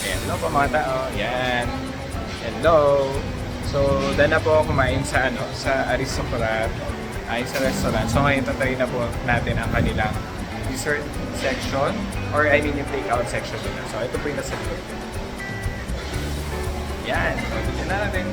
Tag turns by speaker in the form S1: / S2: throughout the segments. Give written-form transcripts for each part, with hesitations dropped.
S1: Ayan, hello po mga tao. Ayan. Hello. So, dahil na po ako kumain sa, sa Aristocrat, ay sa restaurant. So, ngayon tatry na po natin ang kanilang dessert section, or I mean yung take-out section nila. So, ito po yung nasa likod. Yan. So, tignan na natin.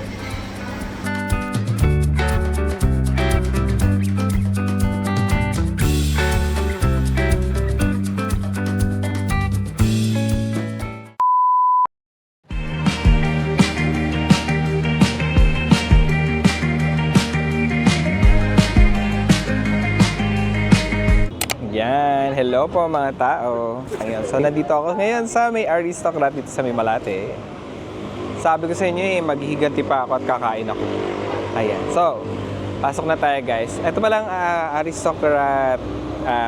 S1: Yan, hello po mga tao. Ayan, so nandito ako ngayon sa may Aristocrat dito sa may Malate. Sabi ko sa inyo maghihiganti pa ako at kakain ako. Ayan, so pasok na tayo guys. Ito pa lang Aristocrat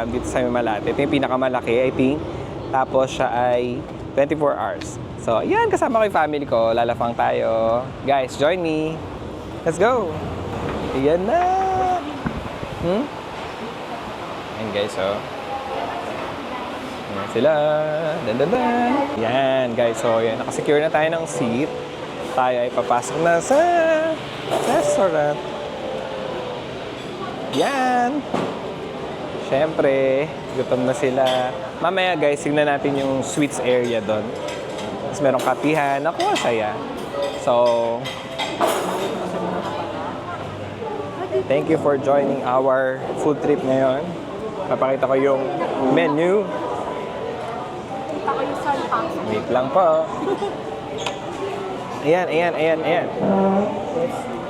S1: dito sa may Malate. Ito yung pinakamalaki, I think. Tapos siya ay 24 hours. So ayan, kasama ko yung family ko. Lalafang tayo. Guys, join me. Let's go. Ayan na. Ayan guys, oh. Ayan sila. Dan. Yan guys, so yan. Nakasecure na tayo ng seat. Tayo ay papasok na sa restaurant. Yan. Siyempre, gutom na sila. Mamaya guys, tignan natin yung sweets area doon. Tapos merong kapihan. Ako, saya. So, thank you for joining our food trip ngayon. Papakita ko yung menu.
S2: Kita ko yung salpang.
S1: Wait lang po. Ayan.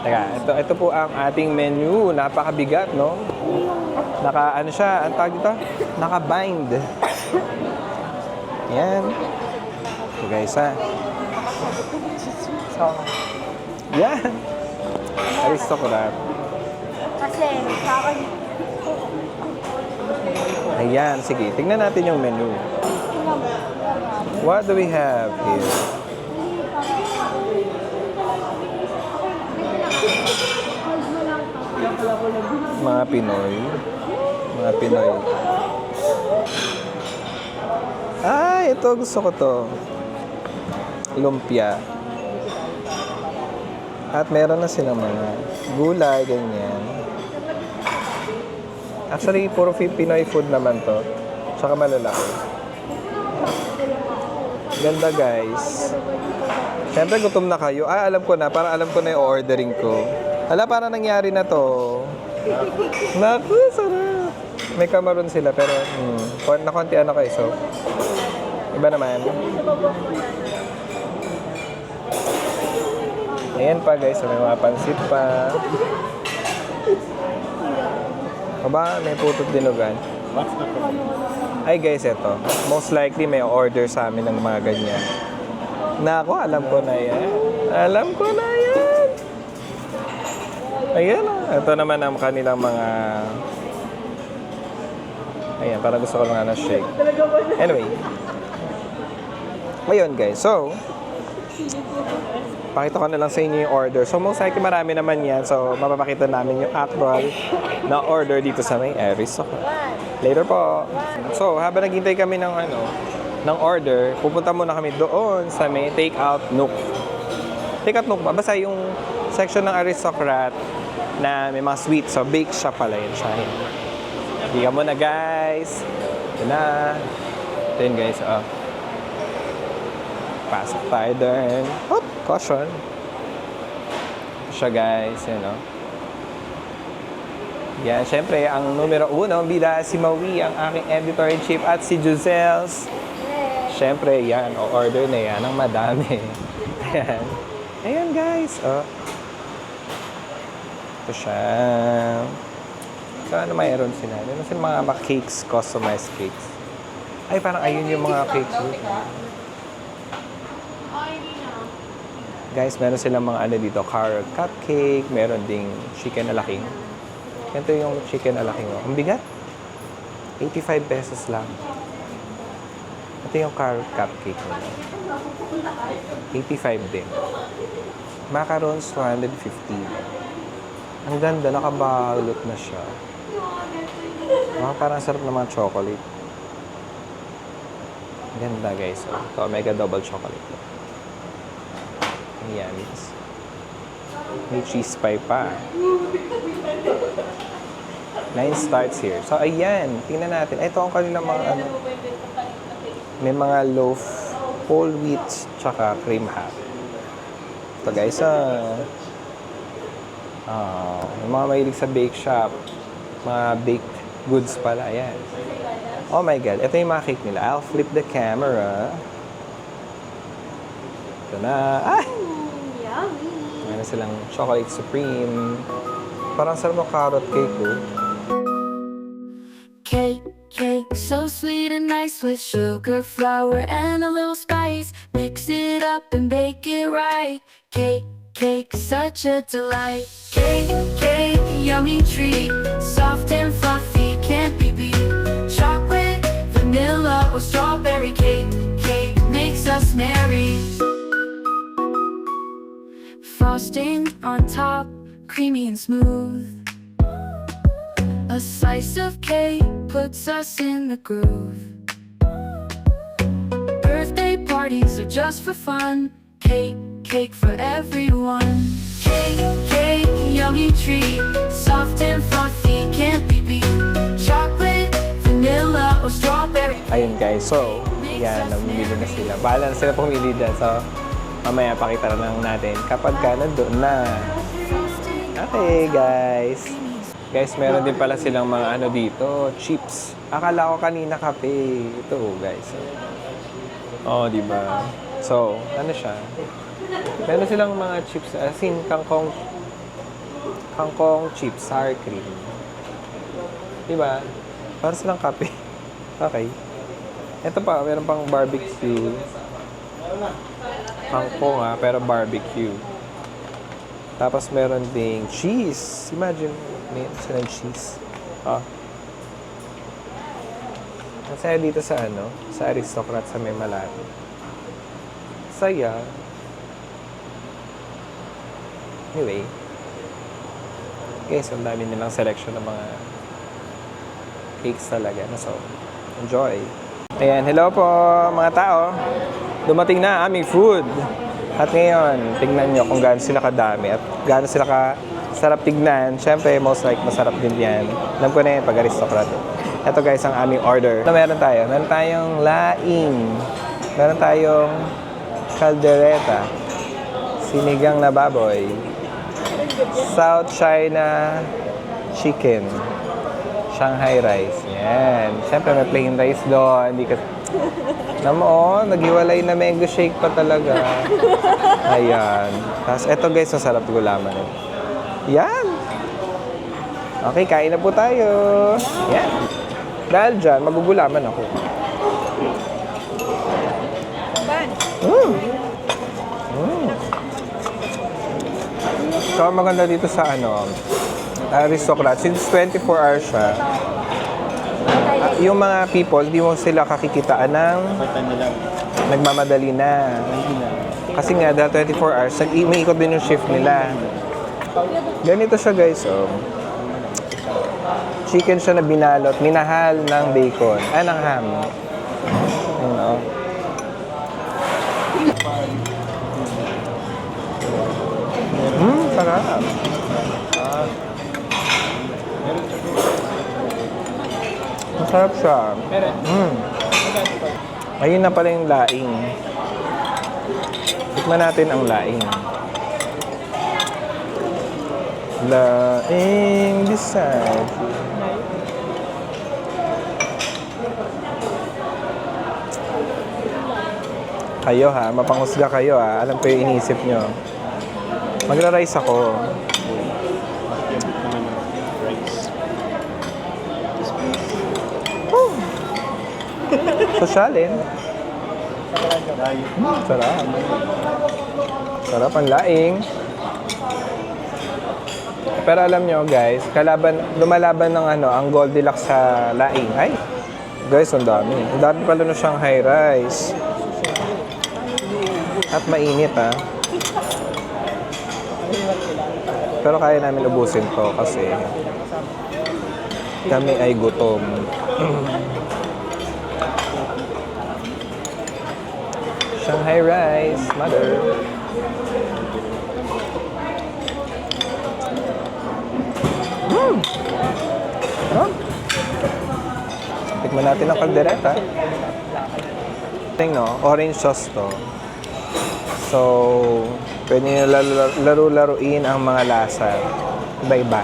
S1: Teka, ito po ang ating menu. Napakabigat, no? Ano siya? Ang tawag dito? Naka-bind. Ayan. Ito guys, ha? So, yan. Aristocrat.
S2: Kasi, kakon.
S1: Ayan, sige. Tingnan natin yung menu. What do we have here? Mga Pinoy. Ito. Gusto ko to. Lumpia. At meron na silang mga gulay, ganyan. Actually, puro Pinoy food naman to. Tsaka malalaki. Ganda, guys. Siyempre, gutom na kayo. Alam ko na. Parang alam ko na yung ordering ko. Parang nangyari na to. Naku, sarap. May kamaron sila, pero nakontian ako eh. So, iba naman. Ayan pa, guys. So, may mga pansit pa. Aba, may putot dinugan. Ay guys, ito. Most likely may order sa amin ng mga ganyan. Nako, alam ko na yan. Ayan. Ito naman ang kanilang mga... Ayan, parang gusto ko nga na shake. Anyway. Ayun guys, so... Pakita ko na lang sa inyo yung order. So, most likely marami naman yan. So, mapapakita namin yung actual na order dito sa may Aristocrat. Later po. So, habang naghintay kami ng order, pupunta muna kami doon sa may take-out nook. Take-out nook ba? Basta yung section ng Aristocrat na may mga sweets. So, bake shop pala yun siya. Hindi ka muna, guys. Ito na. Ito yun, guys. Pasok tayo doon. Hop! Caution. Siya guys, Yan, syempre, ang numero 1, bida si Maui, ang aking editor-in-chief, at si Juzels. Syempre, yan, order na yan, ang madami. Ayan. Ayan guys, Ito siya. So, ano mayroon sila? Meron sila mga cakes, customized cakes. Ay, parang ayun yung mga cakes. Guys, meron silang mga dito, carrot cupcake, meron ding chicken alaking. Ito yung chicken alaking. Ang bigat. 85 pesos lang. Ito yung carrot cupcake. 85 din. Macarons, 250. Ang ganda, nakabalot na siya. Parang sarap ng mga chocolate. Ganda guys. Oh. Ito, Omega Double Chocolate. Ayan. May cheese pie pa. 9 starts here. So, ayan. Tingnan natin. Ito ang kanilang mga ano. May mga loaf, whole wheat, tsaka cream hat. Ito guys, yung mga mahilig sa bake shop, mga baked goods pala. Ayan. Oh my God. Ito yung mga cake nila. I'll flip the camera. Ito na. Ah!
S2: Yummy!
S1: Meron silang chocolate supreme. Parang sarap ng carrot cake, oh.
S3: Cake, cake, so sweet and nice with sugar, flour, and a little spice. Mix it up and bake it right. Cake, cake, such a delight. Cake, cake, yummy treat. Soft and fluffy, can't be beat. Chocolate, vanilla, or strawberry cake. Cake makes us merry. Frosting on top, creamy and smooth. A slice of cake puts us in the groove. Birthday parties are just for fun. Cake, cake for everyone. Cake, cake, yummy treat. Soft and fluffy, can't be beat. Chocolate, vanilla, or strawberry.
S1: Ayun guys, so, yan, namimili na sila. Bahala na sila pumili dyan. So, mamaya pakita na lang natin kapag ka nandoon na. Okay guys. Guys, meron din pala silang mga ano dito, chips. Akala ko kanina kape. Ito guys. Oh, di ba? So, ano siya? Meron silang mga chips, as in kangkong chips, sour cream. Di ba? Para silang kape. Okay. Ito pa, meron pang barbecue. Kangkong pero barbecue. Tapos meron ding cheese. Imagine, meron silang cheese. Masaya dito sa ano, sa Aristocrat sa May Malate. Saya. Anyway. Guys, ang dami nilang selection ng mga cakes talaga. So, enjoy. Ayan, hello po mga tao. Dumating na aming food. At ngayon, tignan nyo kung gaano sila kadami at gaano sila sarap tignan. Siyempre, most like masarap din yan. Alam ko na yan pag Aristocrat. Ito guys, ang aming order. Ano meron tayo? Meron tayong laing. Meron tayong caldereta. Sinigang na baboy. South China chicken. Shanghai rice. Yan. Siyempre, may plain rice doon. Hindi ka... naghiwalay na mango shake pa talaga. Ayan. Tapos, eto guys, masarap gulaman. Yan. Okay, kain na po tayo. Yan. Dahil dyan, magugulaman ako. So, maganda dito sa Aristocrat. Since 24 hours siya, yung mga people, di mo sila kakikitaan ng nagmamadali na. Kasi nga, dahil 24 hours, may ikot din yung shift nila. Ganito siya guys, chicken siya na binalot, minahal ng bacon, ng ham. Ayun, sarap. Masarap siya. Ayun na pala yung laing. Tikman natin ang laing. Laing beside you. Kayo mapanghusga kayo Alam ko yung iniisip nyo. Magra-rice ako. Sosyalin. Sarap. Sarap ang laing. Pero alam nyo guys, lumalaban ng ang Goldilocks sa laing. Ay, guys, ang dami. Ang dami pala ng Shanghai rice. At mainit Pero kaya namin ubusin to kasi kami ay gutom. Shanghai rice, mother. Tikman natin ang kaldereta. Tingnan, no? Orange sauce to. So, pwede nyo laro-laruin ang mga lasa. Iba-iba.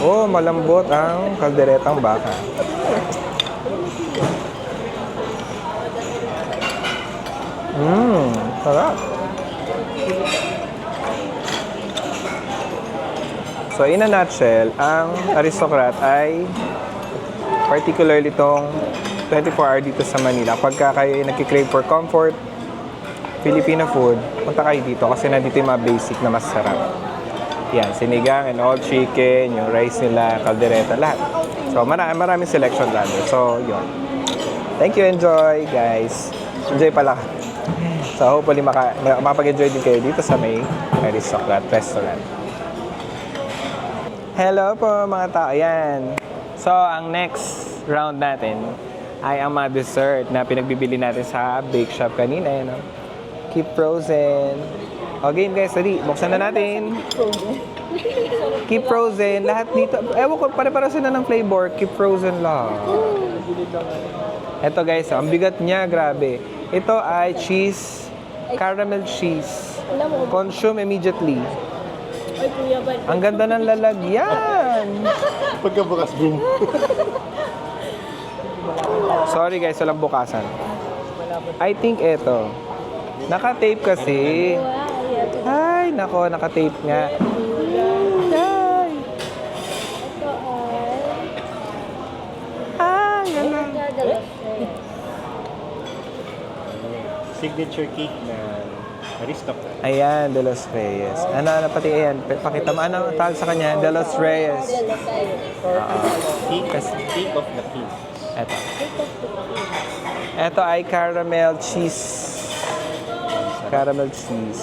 S1: Oh, malambot ang kalderetang baka. Sarap. So, in a nutshell, ang Aristocrat ay particularly itong 24-hour dito sa Manila. Pagka kayo nagkikrave for comfort, Filipino food, punta kayo dito kasi nandito yung mga basic na masarap. Yan, sinigang and all chicken, yung rice nila, kaldereta, lahat. So, maraming selection rather. So, yun. Thank you, enjoy, guys. Enjoy pala. So, hopefully makapag-enjoy din kayo dito sa may Aristocrat Restaurant. Hello po mga tao. Ayan. So, ang next round natin ay ang mga dessert na pinagbibili natin sa bake shop kanina. Yan, no? Keep frozen. O, game guys, ready. Buksan na natin. Keep frozen. Lahat dito. Ewan ko, pare-para sila ng flavor. Keep frozen lang. Ito guys, ang bigat niya, grabe. Ito ay cheese, caramel cheese. Consume immediately.
S2: Ay, kuya ba?
S1: Ang ganda ng lalagyan.
S4: Pagkabukas, boom.
S1: Sorry guys, walang bukasan. I think ito. Naka-tape kasi. Ay, nako, naka-tape nga. Ay.
S2: Ito
S1: Ay, ganda.
S4: Signature cake na Aristocrat.
S1: Ayan, De Los Reyes. Ano, pati ayan. Pakita mo, ano tawag sa kanya? De Los Reyes.
S4: Cake of the king.
S1: Ito. Ito ay caramel cheese. Caramel cheese.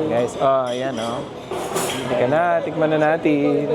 S1: Guys, oh, ayan, oh. Hindi ka na, tikman na natin.